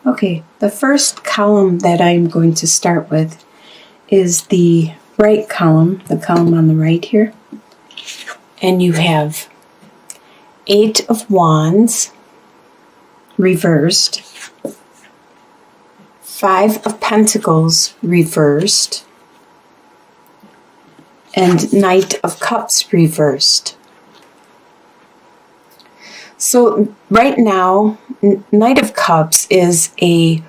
Okay, the first column that I'm going to start with is the right column, the column on the right here. And you have 8 of Wands reversed, 5 of Pentacles reversed, and Knight of Cups reversed. So right now, Knight of Cups is a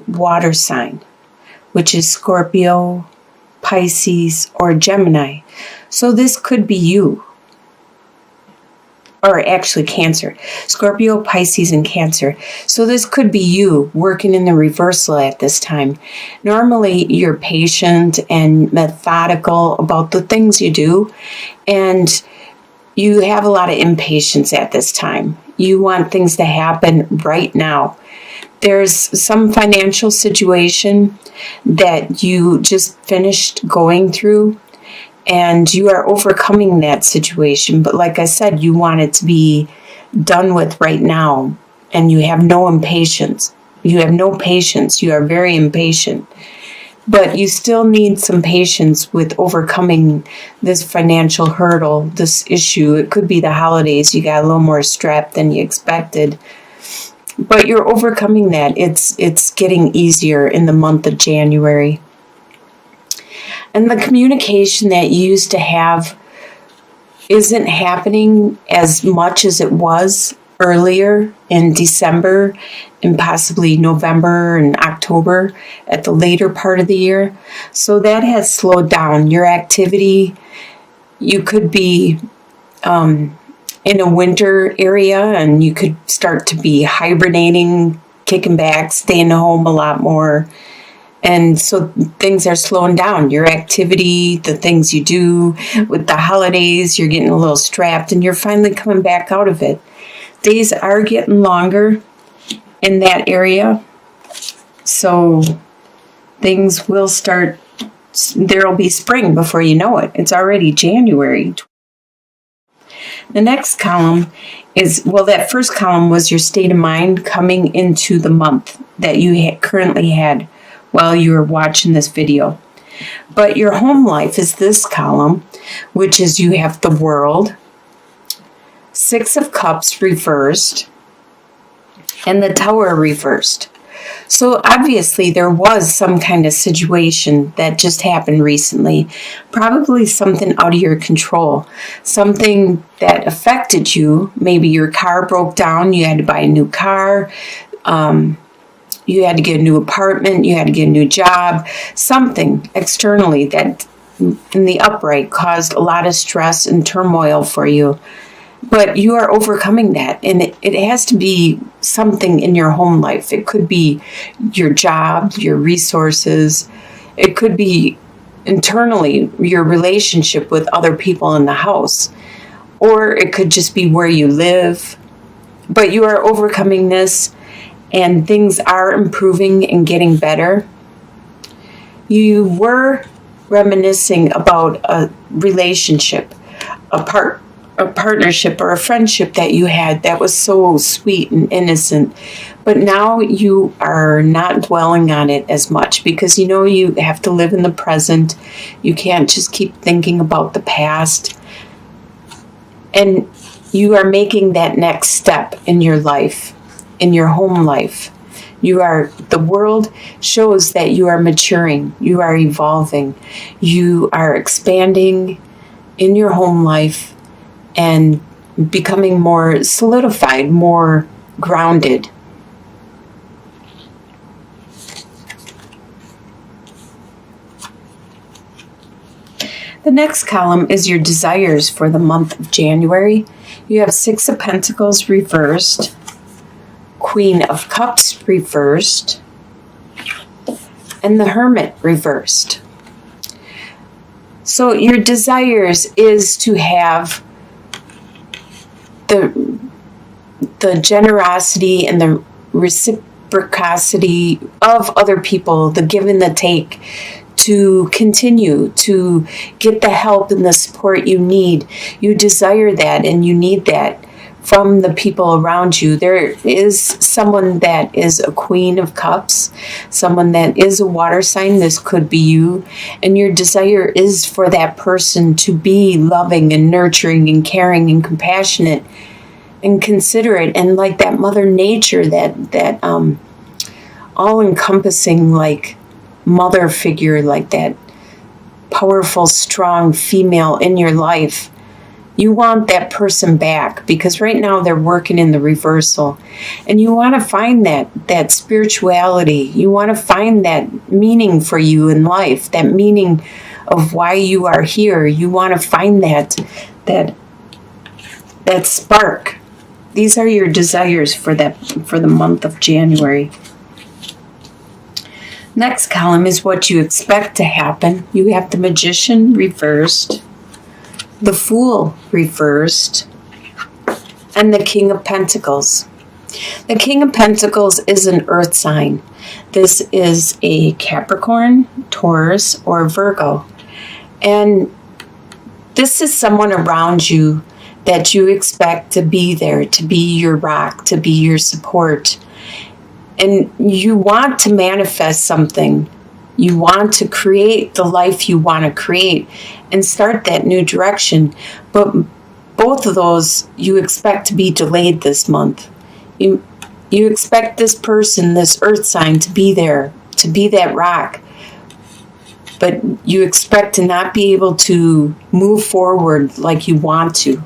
water sign, which is Scorpio, Pisces, or Gemini. So this could be you. Or actually Cancer. Scorpio, Pisces, and Cancer. So this could be you working in the reversal at this time. Normally, you're patient and methodical about the things you do, and you have a lot of impatience at this time. You want things to happen right now. There's some financial situation that you just finished going through, and you are overcoming that situation. But like I said, you want it to be done with right now, and you have no impatience. You have no patience. You are very impatient. But you still need some patience with overcoming this financial hurdle, this issue. It could be the holidays. You got a little more strapped than you expected. But you're overcoming that. It's getting easier in the month of January. And the communication that you used to have isn't happening as much as it was earlier in December and possibly November and October at the later part of the year. So that has slowed down your activity. You could be in a winter area, and you could start to be hibernating, kicking back, staying home a lot more. And so things are slowing down. Your activity, the things you do with the holidays, you're getting a little strapped, and you're finally coming back out of it. Days are getting longer in that area, so things will start. There'll be spring before you know it. It's already January. The next column is, well, that first column was your state of mind coming into the month that you currently had while you were watching this video. But your home life is this column, which is you have the World, 6 of Cups reversed, and the Tower reversed. So obviously there was some kind of situation that just happened recently, probably something out of your control, something that affected you. Maybe your car broke down, you had to buy a new car, you had to get a new apartment, you had to get a new job, something externally that in the upright caused a lot of stress and turmoil for you. But you are overcoming that, and it has to be something in your home life. It could be your job, your resources. It could be internally your relationship with other people in the house. Or it could just be where you live. But you are overcoming this, and things are improving and getting better. You were reminiscing about a relationship, a partnership or a friendship that you had that was so sweet and innocent. But now you are not dwelling on it as much because you know you have to live in the present. You can't just keep thinking about the past. And you are making that next step in your life, in your home life. The world shows that you are maturing, you are evolving, you are expanding in your home life and becoming more solidified, more grounded. The next column is your desires for the month of January. You have 6 of Pentacles reversed, Queen of Cups reversed, and the Hermit reversed. So your desires is to have the generosity and the reciprocity of other people, the give and the take, to continue to get the help and the support you need. You desire that, and you need that from the people around you. There is someone that is a Queen of Cups, someone that is a water sign. This could be you. And your desire is for that person to be loving and nurturing and caring and compassionate and considerate, and like that Mother Nature, that all-encompassing like mother figure, like that powerful, strong female in your life. You want that person back, because right now they're working in the reversal. And you want to find that spirituality. You want to find that meaning for you in life, that meaning of why you are here. You want to find that spark. These are your desires for the month of January. Next column is what you expect to happen. You have the Magician reversed, the Fool reversed, and the King of Pentacles. The King of Pentacles is an earth sign. This is a Capricorn, Taurus, or Virgo. And this is someone around you that you expect to be there, to be your rock, to be your support. And you want to manifest something. You want to create the life you want to create and start that new direction. But both of those you expect to be delayed this month. You expect this person, this earth sign, to be there, to be that rock. But you expect to not be able to move forward like you want to.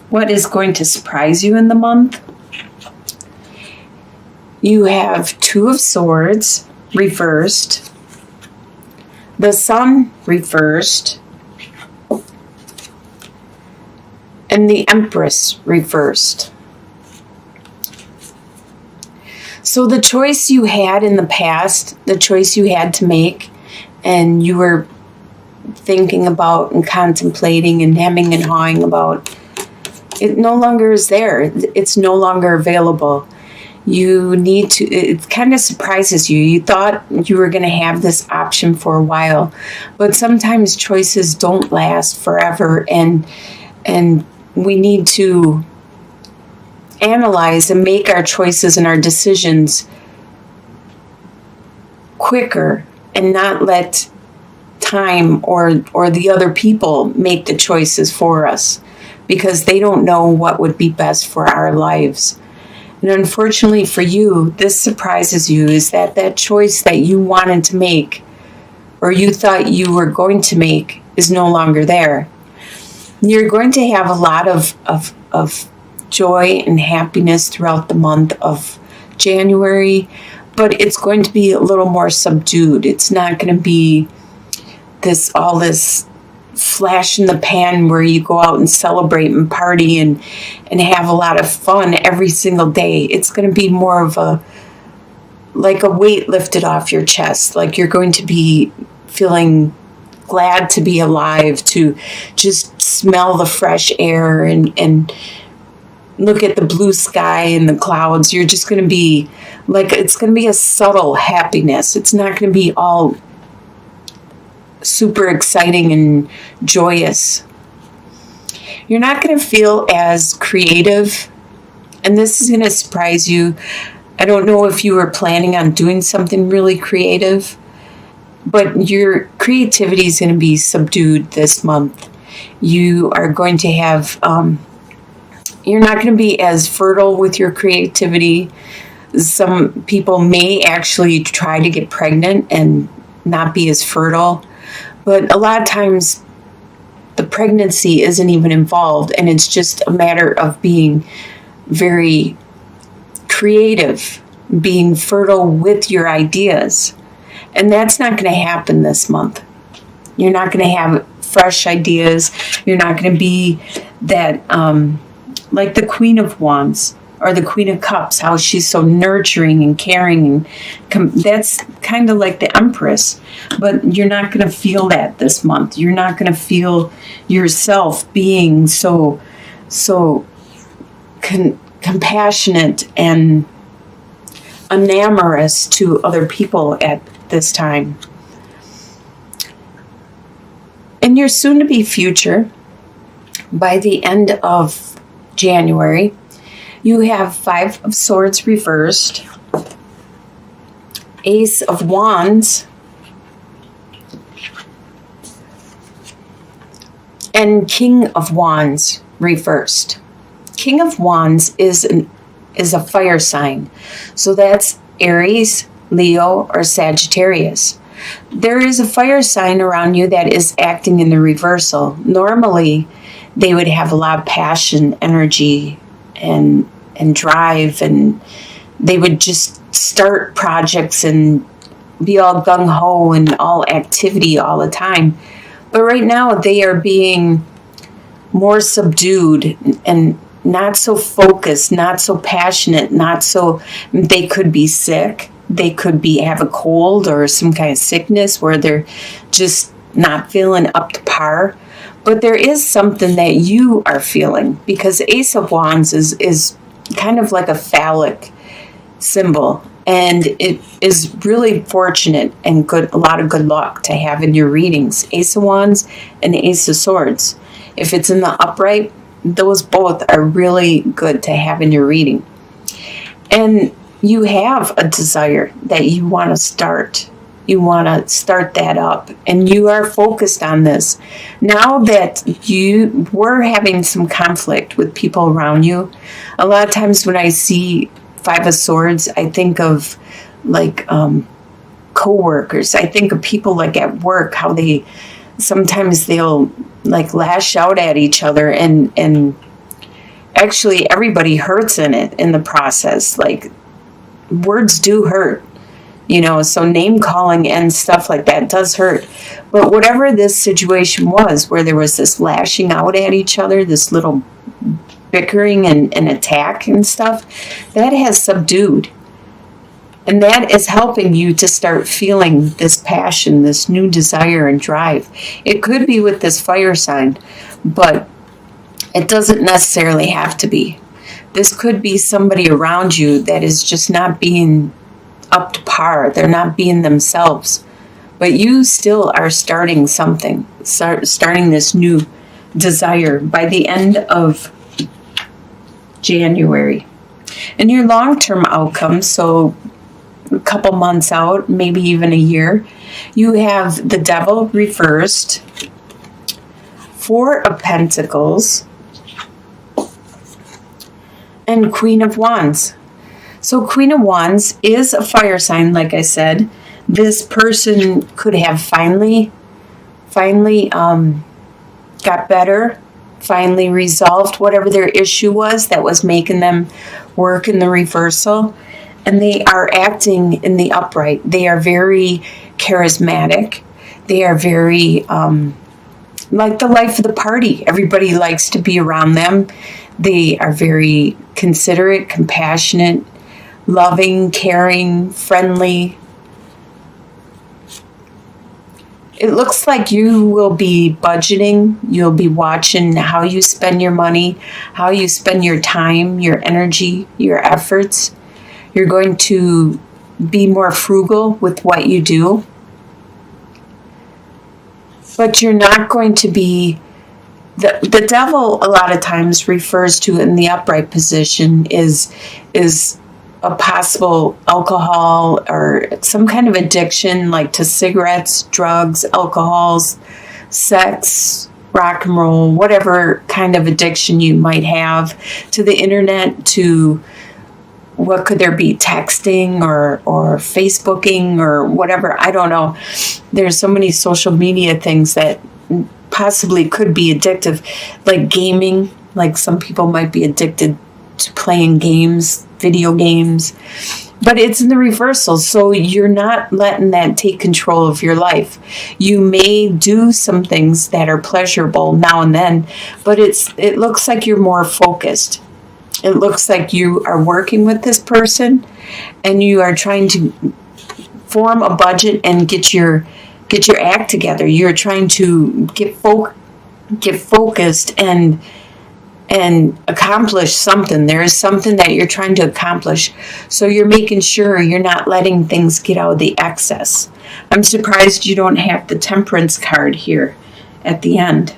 What is going to surprise you in the month? You have Two of Swords reversed, the Sun reversed, and the Empress reversed. So the choice you had in the past, the choice you had to make, and you were thinking about and contemplating and hemming and hawing about, it no longer is there. It's no longer available. You need to, it kind of surprises you. You thought you were going to have this option for a while, but sometimes choices don't last forever, and we need to analyze and make our choices and our decisions quicker and not let time or the other people make the choices for us, because they don't know what would be best for our lives. And unfortunately for you, this surprises you, is that choice that you wanted to make or you thought you were going to make is no longer there. You're going to have a lot of joy and happiness throughout the month of January, but it's going to be a little more subdued. It's not going to be all this flash in the pan where you go out and celebrate and party and have a lot of fun every single day. It's going to be more of a weight lifted off your chest. Like you're going to be feeling glad to be alive, to just smell the fresh air and look at the blue sky and the clouds. You're just going to be it's going to be a subtle happiness. It's not going to be all super exciting and joyous. You're not going to feel as creative, and this is going to surprise you. I don't know if you were planning on doing something really creative, but your creativity is going to be subdued this month. You are going to have, you're not going to be as fertile with your creativity. Some people may actually try to get pregnant and not be as fertile. But a lot of times the pregnancy isn't even involved, and it's just a matter of being very creative, being fertile with your ideas. And that's not going to happen this month. You're not going to have fresh ideas. You're not going to be that, like the Queen of Wands or the Queen of Cups, how she's so nurturing and caring. And that's kind of like the Empress. But you're not going to feel that this month. You're not going to feel yourself being so compassionate and enamorous to other people at this time. In your soon-to-be future, By the end of January, you have Five of Swords reversed, Ace of Wands, and King of Wands reversed. King of Wands is a fire sign. So that's Aries, Leo, or Sagittarius. There is a fire sign around you that is acting in the reversal. Normally, they would have a lot of passion, energy, and drive, and they would just start projects and be all gung-ho and all activity all the time. But right now, they are being more subdued and not so focused, not so passionate, they could be sick. They could have a cold or some kind of sickness where they're just not feeling up to par. But there is something that you are feeling, because Ace of Wands is kind of like a phallic symbol. And it is really fortunate and good, a lot of good luck to have in your readings. Ace of Wands and Ace of Swords. If it's in the upright, those both are really good to have in your reading. And you have a desire that you want to start. You want to start that up. And you are focused on this. Now that you were having some conflict with people around you, a lot of times when I see Five of Swords, I think of like co-workers. I think of people like at work, how sometimes they'll like lash out at each other, and actually everybody hurts in the process. Like, words do hurt, so name calling and stuff like that does hurt. But whatever this situation was, where there was this lashing out at each other, this little bickering and attack and stuff, that has subdued. And that is helping you to start feeling this passion, this new desire and drive. It could be with this fire sign, but it doesn't necessarily have to be. This could be somebody around you that is just not being up to par. They're not being themselves. But you still are starting something, starting this new desire by the end of January. And your long-term outcome, so a couple months out, maybe even a year, you have the Devil reversed, Four of Pentacles, and Queen of Wands. So Queen of Wands is a fire sign, like I said. This person could have finally got better, finally resolved whatever their issue was that was making them work in the reversal. And they are acting in the upright. They are very charismatic. They are very like the life of the party. Everybody likes to be around them. They are very considerate, compassionate, loving, caring, friendly. It looks like you will be budgeting. You'll be watching how you spend your money, how you spend your time, your energy, your efforts. You're going to be more frugal with what you do. But you're not going to be... The devil a lot of times refers to in the upright position is a possible alcohol or some kind of addiction, like to cigarettes, drugs, alcohols, sex, rock and roll, whatever kind of addiction you might have, to the internet, to what could there be, texting or Facebooking or whatever. I don't know. There's so many social media things that possibly could be addictive, like gaming. Like some people might be addicted to playing games, video games, but it's in the reversal. So you're not letting that take control of your life. You may do some things that are pleasurable now and then, but it looks like you're more focused. It looks like you are working with this person and you are trying to form a budget and get your act together. You're trying to get focused and accomplish something. There is something that you're trying to accomplish. So you're making sure you're not letting things get out of the excess. I'm surprised you don't have the Temperance card here at the end.